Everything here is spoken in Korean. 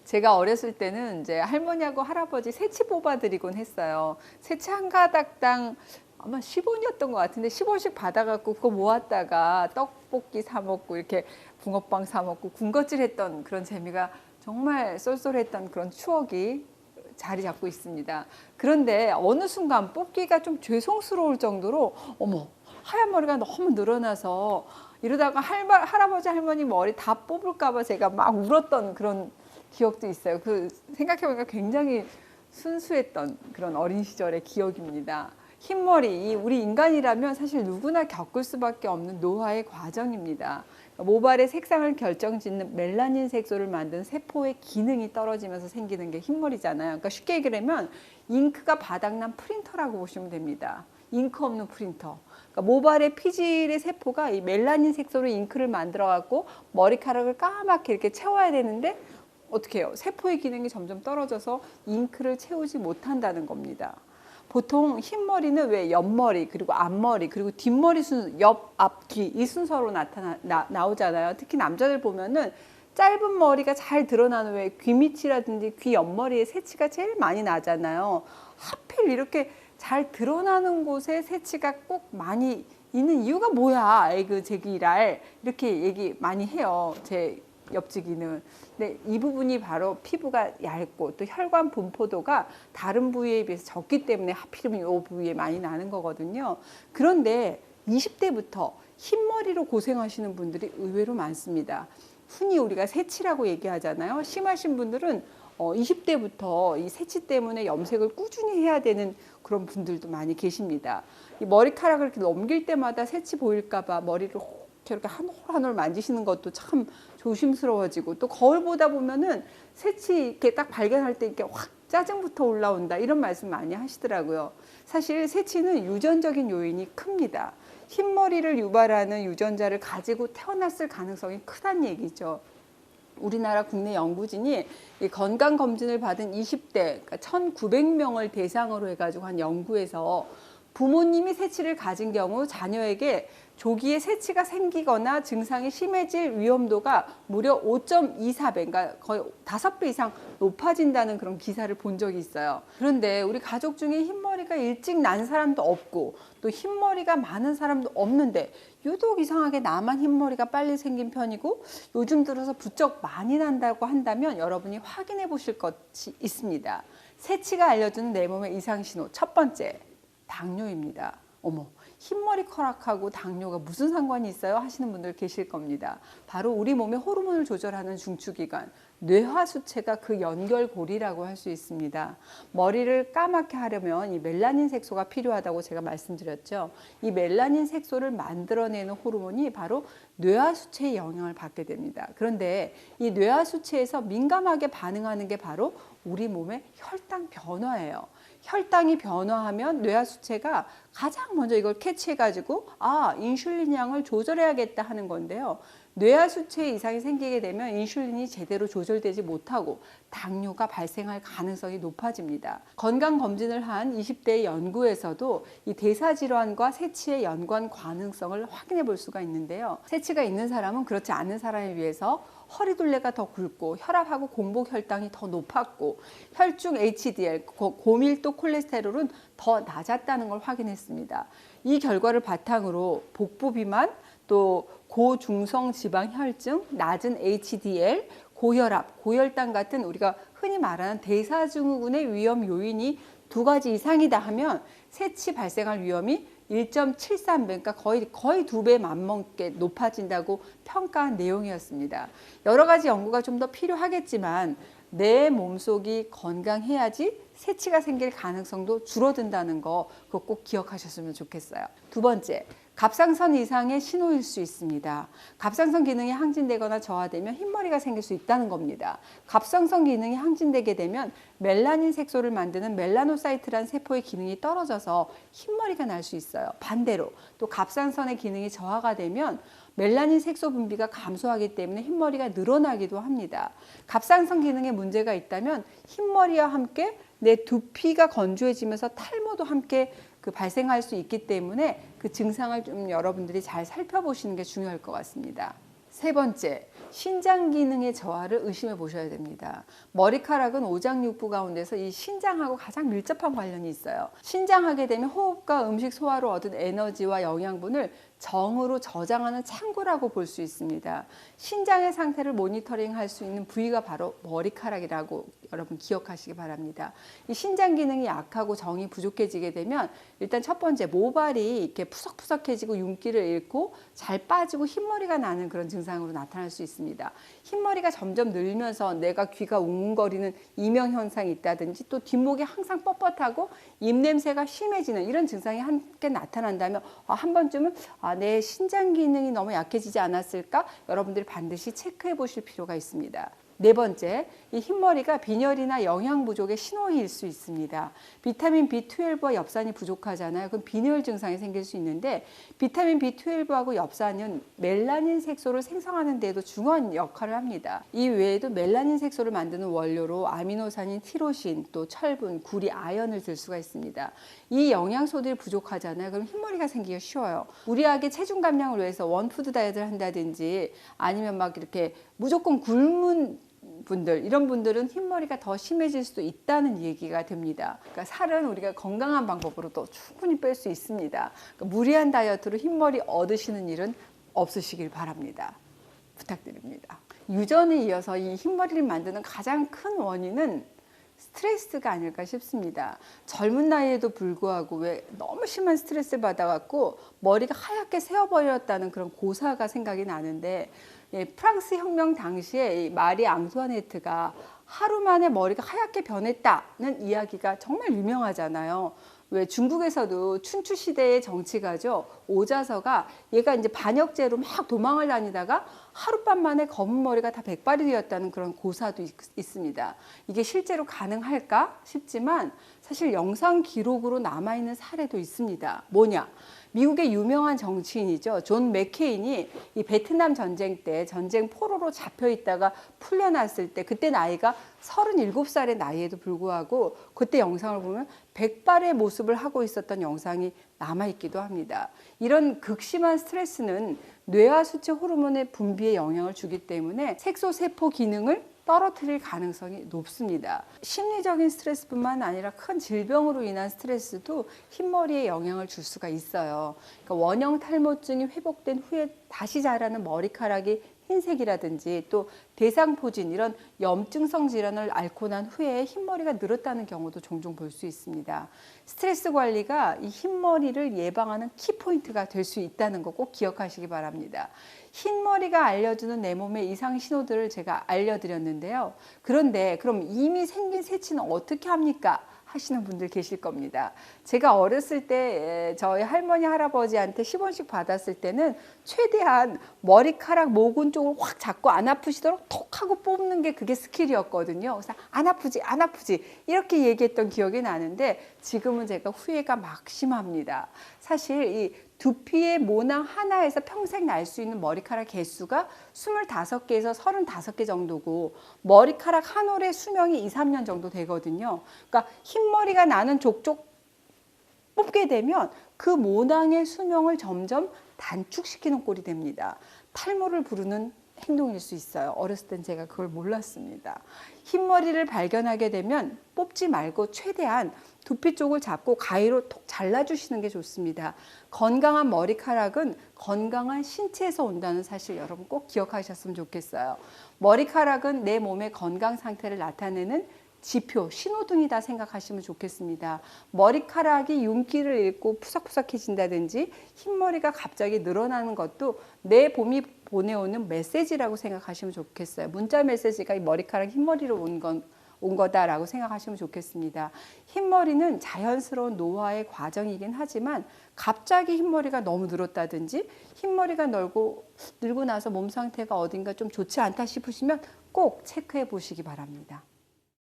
제가 어렸을 때는 이제 할머니하고 할아버지 새치 뽑아드리곤 했어요. 새치 한 가닥당 아마 10원이었던 것 같은데 10원씩 받아갖고 그거 모았다가 떡볶이 사 먹고 이렇게 붕어빵 사 먹고 군것질했던 그런 재미가 정말 쏠쏠했던 그런 추억이 자리 잡고 있습니다. 그런데 어느 순간 뽑기가 좀 죄송스러울 정도로 어머 하얀 머리가 너무 늘어나서 이러다가 할아버지 할머니 머리 다 뽑을까 봐 제가 막 울었던 그런 기억도 있어요. 그 생각해보니까 굉장히 순수했던 그런 어린 시절의 기억입니다. 흰머리, 우리 인간이라면 사실 누구나 겪을 수밖에 없는 노화의 과정입니다. 모발의 색상을 결정짓는 멜라닌 색소를 만든 세포의 기능이 떨어지면서 생기는 게 흰머리잖아요. 그러니까 쉽게 얘기하면 잉크가 바닥난 프린터라고 보시면 됩니다. 잉크 없는 프린터. 그러니까 모발의 피질의 세포가 이 멜라닌 색소로 잉크를 만들어 갖고 머리카락을 까맣게 이렇게 채워야 되는데 어떻게 해요? 세포의 기능이 점점 떨어져서 잉크를 채우지 못한다는 겁니다. 보통 흰머리는 왜 옆머리, 그리고 앞머리, 그리고 뒷머리 옆, 앞, 뒤 이 순서로 나오잖아요. 특히 남자들 보면은 짧은 머리가 잘 드러나는 왜 귀 밑이라든지 귀 옆머리에 새치가 제일 많이 나잖아요. 하필 이렇게 잘 드러나는 곳에 새치가 꼭 많이 있는 이유가 뭐야? 에그 제기랄 이렇게 얘기 많이 해요. 제 옆지기는. 근데 이 부분이 바로 피부가 얇고 또 혈관 분포도가 다른 부위에 비해서 적기 때문에 하필이면 이 부위에 많이 나는 거거든요. 그런데 20대부터 흰머리로 고생하시는 분들이 의외로 많습니다. 흔히 우리가 새치라고 얘기하잖아요. 심하신 분들은 20대부터 이 새치 때문에 염색을 꾸준히 해야 되는 그런 분들도 많이 계십니다. 이 머리카락을 이렇게 넘길 때마다 새치 보일까 봐 머리를 이렇게 한 올 한 올 만지시는 것도 참 조심스러워지고, 또 거울 보다 보면은 새치 이렇게 딱 발견할 때 이렇게 확 짜증부터 올라온다 이런 말씀 많이 하시더라고요. 사실 새치는 유전적인 요인이 큽니다. 흰머리를 유발하는 유전자를 가지고 태어났을 가능성이 크다는 얘기죠. 우리나라 국내 연구진이 이 건강검진을 받은 20대, 그러니까 1900명을 대상으로 해가지고 한 연구에서 부모님이 새치를 가진 경우 자녀에게 조기에 새치가 생기거나 증상이 심해질 위험도가 무려 5.24배, 그러니까 거의 5배 이상 높아진다는 그런 기사를 본 적이 있어요. 그런데 우리 가족 중에 흰머리가 일찍 난 사람도 없고 또 흰머리가 많은 사람도 없는데 유독 이상하게 나만 흰머리가 빨리 생긴 편이고 요즘 들어서 부쩍 많이 난다고 한다면 여러분이 확인해 보실 것이 있습니다. 새치가 알려주는 내 몸의 이상신호, 첫 번째, 당뇨입니다. 어머, 흰머리카락하고 당뇨가 무슨 상관이 있어요? 하시는 분들 계실 겁니다. 바로 우리 몸의 호르몬을 조절하는 중추기관, 뇌하수체가 그 연결고리라고 할 수 있습니다. 머리를 까맣게 하려면 이 멜라닌 색소가 필요하다고 제가 말씀드렸죠. 이 멜라닌 색소를 만들어내는 호르몬이 바로 뇌하수체의 영향을 받게 됩니다. 그런데 이 뇌하수체에서 민감하게 반응하는 게 바로 우리 몸의 혈당 변화예요. 혈당이 변화하면 뇌하수체가 가장 먼저 이걸 캐치해가지고 인슐린 양을 조절해야겠다 하는 건데요. 뇌하수체에 이상이 생기게 되면 인슐린이 제대로 조절되지 못하고 당뇨가 발생할 가능성이 높아집니다. 건강검진을 한 20대의 연구에서도 이 대사질환과 새치의 연관 가능성을 확인해 볼 수가 있는데요. 새치가 있는 사람은 그렇지 않은 사람에 비해서 허리둘레가 더 굵고 혈압하고 공복 혈당이 더 높았고 혈중 HDL, 고밀도 콜레스테롤은 더 낮았다는 걸 확인했습니다. 이 결과를 바탕으로 복부 비만, 또 고중성 지방 혈증, 낮은 HDL, 고혈압, 고혈당 같은 우리가 흔히 말하는 대사증후군의 위험 요인이 2가지 이상이다 하면 새치 발생할 위험이 1.73배, 그러니까 거의 2배 맞먹게 높아진다고 평가한 내용이었습니다. 여러 가지 연구가 좀 더 필요하겠지만 내 몸속이 건강해야지 새치가 생길 가능성도 줄어든다는 거 그거 꼭 기억하셨으면 좋겠어요. 두 번째, 갑상선 이상의 신호일 수 있습니다. 갑상선 기능이 항진되거나 저하되면 흰머리가 생길 수 있다는 겁니다. 갑상선 기능이 항진되게 되면 멜라닌 색소를 만드는 멜라노사이트라는 세포의 기능이 떨어져서 흰머리가 날 수 있어요. 반대로 또 갑상선의 기능이 저하가 되면 멜라닌 색소 분비가 감소하기 때문에 흰머리가 늘어나기도 합니다. 갑상선 기능에 문제가 있다면 흰머리와 함께 내 두피가 건조해지면서 탈모도 함께 발생할 수 있기 때문에 그 증상을 좀 여러분들이 잘 살펴보시는 게 중요할 것 같습니다. 세 번째, 신장 기능의 저하를 의심해 보셔야 됩니다. 머리카락은 오장육부 가운데서 이 신장하고 가장 밀접한 관련이 있어요. 신장하게 되면 호흡과 음식 소화로 얻은 에너지와 영양분을 정으로 저장하는 창고라고 볼 수 있습니다. 신장의 상태를 모니터링 할 수 있는 부위가 바로 머리카락이라고 여러분 기억하시기 바랍니다. 이 신장 기능이 약하고 정이 부족해지게 되면 일단 첫 번째 모발이 이렇게 푸석푸석해지고 윤기를 잃고 잘 빠지고 흰머리가 나는 그런 증상으로 나타날 수 있습니다. 흰머리가 점점 늘면서 내가 귀가 웅웅거리는 이명 현상이 있다든지 또 뒷목이 항상 뻣뻣하고 입냄새가 심해지는 이런 증상이 함께 나타난다면 한 번쯤은 내 신장 기능이 너무 약해지지 않았을까? 여러분들이 반드시 체크해 보실 필요가 있습니다. 네 번째, 이 흰머리가 빈혈이나 영양 부족의 신호일 수 있습니다. 비타민 B12와 엽산이 부족하잖아요. 그럼 빈혈 증상이 생길 수 있는데 비타민 B12하고 엽산은 멜라닌 색소를 생성하는 데도 중요한 역할을 합니다. 이 외에도 멜라닌 색소를 만드는 원료로 아미노산인 티로신, 또 철분, 구리, 아연을 들 수가 있습니다. 이 영양소들이 부족하잖아요. 그럼 흰머리가 생기기 쉬워요. 무리하게 체중 감량을 위해서 원푸드 다이어트를 한다든지 아니면 막 이렇게 무조건 굶은 분들, 이런 분들은 흰머리가 더 심해질 수도 있다는 얘기가 됩니다. 그러니까 살은 우리가 건강한 방법으로 또 충분히 뺄 수 있습니다. 그러니까 무리한 다이어트로 흰머리 얻으시는 일은 없으시길 바랍니다. 부탁드립니다. 유전에 이어서 이 흰머리를 만드는 가장 큰 원인은 스트레스가 아닐까 싶습니다. 젊은 나이에도 불구하고 왜 너무 심한 스트레스를 받아갖고 머리가 하얗게 새어버렸다는 그런 고사가 생각이 나는데 프랑스 혁명 당시에 이 마리 앙투아네트가 하루 만에 머리가 하얗게 변했다는 이야기가 정말 유명하잖아요. 왜 중국에서도 춘추 시대의 정치가죠. 오자서가 얘가 이제 반역죄로 막 도망을 다니다가 하룻밤 만에 검은 머리가 다 백발이 되었다는 그런 고사도 있습니다. 이게 실제로 가능할까 싶지만 사실 영상 기록으로 남아있는 사례도 있습니다. 뭐냐? 미국의 유명한 정치인이죠. 존 맥케인이 이 베트남 전쟁 때 전쟁 포로로 잡혀 있다가 풀려났을 때 그때 나이가 37살의 나이에도 불구하고 그때 영상을 보면 백발의 모습을 하고 있었던 영상이 남아있기도 합니다. 이런 극심한 스트레스는 뇌와 수체 호르몬의 분비에 영향을 주기 때문에 색소세포 기능을 떨어뜨릴 가능성이 높습니다. 심리적인 스트레스뿐만 아니라 큰 질병으로 인한 스트레스도 흰머리에 영향을 줄 수가 있어요. 그러니까 원형 탈모증이 회복된 후에 다시 자라는 머리카락이 흰색이라든지 또 대상포진 이런 염증성 질환을 앓고 난 후에 흰머리가 늘었다는 경우도 종종 볼 수 있습니다. 스트레스 관리가 이 흰머리를 예방하는 키포인트가 될 수 있다는 거 꼭 기억하시기 바랍니다. 흰머리가 알려주는 내 몸의 이상 신호들을 제가 알려드렸는데요. 그런데 그럼 이미 생긴 새치는 어떻게 합니까? 하시는 분들 계실 겁니다. 제가 어렸을 때 저희 할머니 할아버지한테 10원씩 받았을 때는 최대한 머리카락 모근 쪽을 확 잡고 안 아프시도록 톡 하고 뽑는 게 그게 스킬이었거든요. 그래서 안 아프지 안 아프지 이렇게 얘기했던 기억이 나는데 지금은 제가 후회가 막심합니다. 사실 이 두피의 모낭 하나에서 평생 날 수 있는 머리카락 개수가 25개에서 35개 정도고 머리카락 한 올의 수명이 2, 3년 정도 되거든요. 그러니까 흰머리가 나는 족족 뽑게 되면 그 모낭의 수명을 점점 단축시키는 꼴이 됩니다. 탈모를 부르는 행동일 수 있어요. 어렸을 땐 제가 그걸 몰랐습니다. 흰머리를 발견하게 되면 뽑지 말고 최대한 두피 쪽을 잡고 가위로 톡 잘라주시는 게 좋습니다. 건강한 머리카락은 건강한 신체에서 온다는 사실 여러분 꼭 기억하셨으면 좋겠어요. 머리카락은 내 몸의 건강 상태를 나타내는 지표, 신호등이다 생각하시면 좋겠습니다. 머리카락이 윤기를 잃고 푸석푸석해진다든지 흰머리가 갑자기 늘어나는 것도 내 몸이 보내오는 메시지라고 생각하시면 좋겠어요. 문자 메시지가 이 머리카락 흰머리로 온 거다라고 생각하시면 좋겠습니다. 흰머리는 자연스러운 노화의 과정이긴 하지만 갑자기 흰머리가 너무 늘었다든지 흰머리가 늘고 나서 몸 상태가 어딘가 좀 좋지 않다 싶으시면 꼭 체크해 보시기 바랍니다.